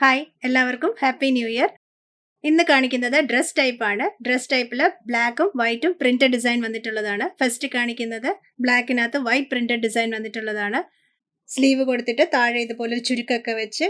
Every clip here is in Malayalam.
ഹായ് എല്ലാവർക്കും ഹാപ്പി ന്യൂ ഇയർ. ഇന്ന് കാണിക്കുന്നത് ഡ്രസ് ടൈപ്പ് ആണ്. ഡ്രസ് ടൈപ്പിൽ ബ്ലാക്കും വൈറ്റും പ്രിന്റഡ് ഡിസൈൻ വന്നിട്ടുള്ളതാണ്. ഫസ്റ്റ് കാണിക്കുന്നത് ബ്ലാക്കിനകത്ത് വൈറ്റ് പ്രിന്റഡ് ഡിസൈൻ വന്നിട്ടുള്ളതാണ്. സ്ലീവ് കൊടുത്തിട്ട് താഴെ ഇതുപോലെ ഒരു ചുരുക്കൊക്കെ വെച്ച്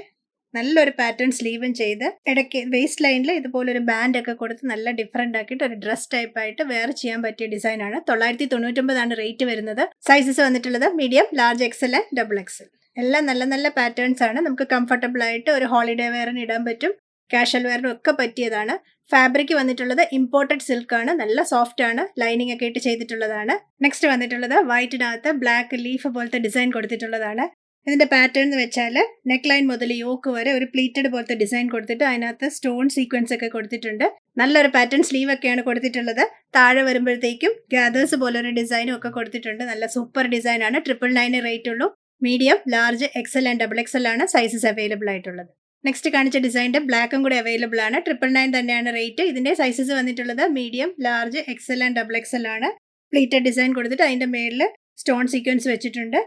നല്ലൊരു പാറ്റേൺ സ്ലീവും ചെയ്ത് ഇടയ്ക്ക് വേസ്റ്റ് ലൈനിൽ ഇതുപോലെ ഒരു ബാൻഡ് ഒക്കെ കൊടുത്ത് നല്ല ഡിഫറെന്റ് ആക്കിയിട്ട് ഒരു ഡ്രസ് ടൈപ്പ് ആയിട്ട് വേറെ ചെയ്യാൻ പറ്റിയ ഡിസൈൻ ആണ്. 999 റേറ്റ് വരുന്നത്. സൈസസ് വന്നിട്ടുള്ളത് medium, large, XL and double Excel. എല്ലാം നല്ല നല്ല പാറ്റേൺസ് ആണ്. നമുക്ക് കംഫർട്ടബിൾ ആയിട്ട് ഒരു ഹോളിഡേ വെയറിന് ഇടാൻ പറ്റും, കാഷ്വൽ വെയറിനും ഒക്കെ പറ്റിയതാണ്. ഫാബ്രിക് വന്നിട്ടുള്ളത് ഇമ്പോർട്ടഡ് സിൽക്ക് ആണ്, നല്ല സോഫ്റ്റ് ആണ്, ലൈനിങ് ഒക്കെ ഇട്ട് ചെയ്തിട്ടുള്ളതാണ്. നെക്സ്റ്റ് വന്നിട്ടുള്ളത് വൈറ്റിനകത്ത് ബ്ലാക്ക് ലീഫ് പോലത്തെ ഡിസൈൻ കൊടുത്തിട്ടുള്ളതാണ്. ഇതിന്റെ പാറ്റേൺ എന്ന് വെച്ചാൽ നെക്ക് ലൈൻ മുതൽ യോക്ക് വരെ ഒരു പ്ലീറ്റഡ് പോലത്തെ ഡിസൈൻ കൊടുത്തിട്ട് അതിനകത്ത് സ്റ്റോൺ സീക്വൻസ് ഒക്കെ കൊടുത്തിട്ടുണ്ട്. നല്ലൊരു പാറ്റേൺ സ്ലീവ് ഒക്കെയാണ് കൊടുത്തിട്ടുള്ളത്. താഴെ വരുമ്പോഴത്തേക്കും ഗാദേഴ്സ് പോലെ ഒരു ഡിസൈനും ഒക്കെ കൊടുത്തിട്ടുണ്ട്. നല്ല സൂപ്പർ ഡിസൈൻ ആണ്. 999 റേറ്റ് ഉള്ളൂ. Medium, large, XL and double XL ആണ് സൈസസ് അവൈലബിൾ ആയിട്ടുള്ളത്. നെക്സ്റ്റ് കാണിച്ച ഡിസൈൻ്റെ ബ്ലാക്കും കൂടി അവൈലബിൾ ആണ്. 999 തന്നെയാണ് റേറ്റ്. ഇതിന്റെ സൈസസ് വന്നിട്ടുള്ളത് medium, large, XL and double XL ആണ്. പ്ലീറ്റഡ് ഡിസൈൻ കൊടുത്തിട്ട് അതിന്റെ മേളിൽ സ്റ്റോൺ സീക്വൻസ് വെച്ചിട്ടുണ്ട്.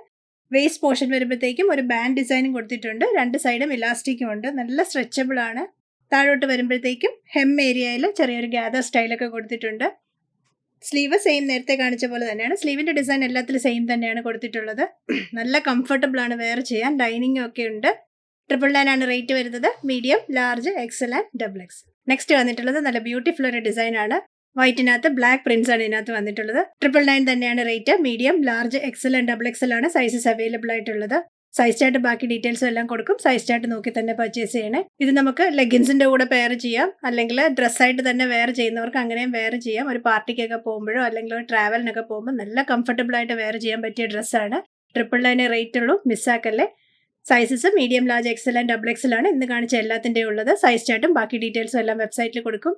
വേസ്റ്റ് പോർഷൻ വരുമ്പോഴത്തേക്കും ഒരു ബാൻഡ് ഡിസൈനും കൊടുത്തിട്ടുണ്ട്. രണ്ട് സൈഡും ഇലാസ്റ്റിക്കും ഉണ്ട്. നല്ല സ്ട്രെച്ചബിൾ ആണ്. താഴോട്ട് വരുമ്പോഴത്തേക്കും ഹെം ഏരിയയിൽ ചെറിയൊരു ഗ്യാദർ സ്റ്റൈലൊക്കെ കൊടുത്തിട്ടുണ്ട്. സ്ലീവ് സെയിം നേരത്തെ കാണിച്ച പോലെ തന്നെയാണ്. സ്ലീവിന്റെ ഡിസൈൻ എല്ലാത്തിലും സെയിം തന്നെയാണ് കൊടുത്തിട്ടുള്ളത്. നല്ല കംഫർട്ടബിൾ ആണ് വെയർ ചെയ്യാൻ. ലൈനിങ് ഒക്കെ ഉണ്ട്. 999 ആണ് റേറ്റ് വരുന്നത്. Medium, large, XL and double Excel. Next വന്നിട്ടുള്ളത് നല്ല ബ്യൂട്ടിഫുൾ ഒരു ഡിസൈൻ ആണ്. വൈറ്റിനകത്ത് ബ്ലാക്ക് പ്രിന്റ്സ് ആണ് ഇതിനകത്ത് വന്നിട്ടുള്ളത്. 999 തന്നെയാണ് rate. Medium, large, XL and double XL ആണ് സൈസസ് അവൈലബിൾ ആയിട്ടുള്ളത്. സൈസ് ചാർട്ട് ബാക്കി ഡീറ്റെയിൽസും എല്ലാം കൊടുക്കും. സൈസ് ചാർട്ട് നോക്കി തന്നെ പർച്ചേസ് ചെയ്യണേ. ഇത് നമുക്ക് ലെഗിൻസിന്റെ കൂടെ പെയർ ചെയ്യാം, അല്ലെങ്കിൽ ഡ്രസ്സായിട്ട് തന്നെ വെയർ ചെയ്യുന്നവർക്ക് അങ്ങനെയും വെയർ ചെയ്യാം. ഒരു പാർട്ടിക്കൊക്കെ പോകുമ്പോഴോ അല്ലെങ്കിൽ ഒരു ട്രാവലിനൊക്കെ പോകുമ്പോൾ നല്ല കംഫർട്ടബിൾ ആയിട്ട് വെയർ ചെയ്യാൻ പറ്റിയ ഡ്രസ്സാണ്. 999 റേറ്റ് ഉള്ളൂ, മിസ്സാക്കല്ലേ. Sizes medium, large, XL and double XL ആണ് ഇന്ന് കാണിച്ച എല്ലാത്തിൻ്റെയും ഉള്ളത്. സൈസ് ചാർട്ടും ബാക്കി ഡീറ്റെയിൽസും എല്ലാം വെബ്സൈറ്റിൽ കൊടുക്കും.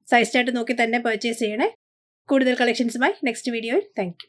സൈസ് ചാർട്ട് നോക്കി തന്നെ പർച്ചേസ് ചെയ്യണേ. കൂടുതൽ കളക്ഷൻസുമായി നെക്സ്റ്റ് വീഡിയോയിൽ. Thank you.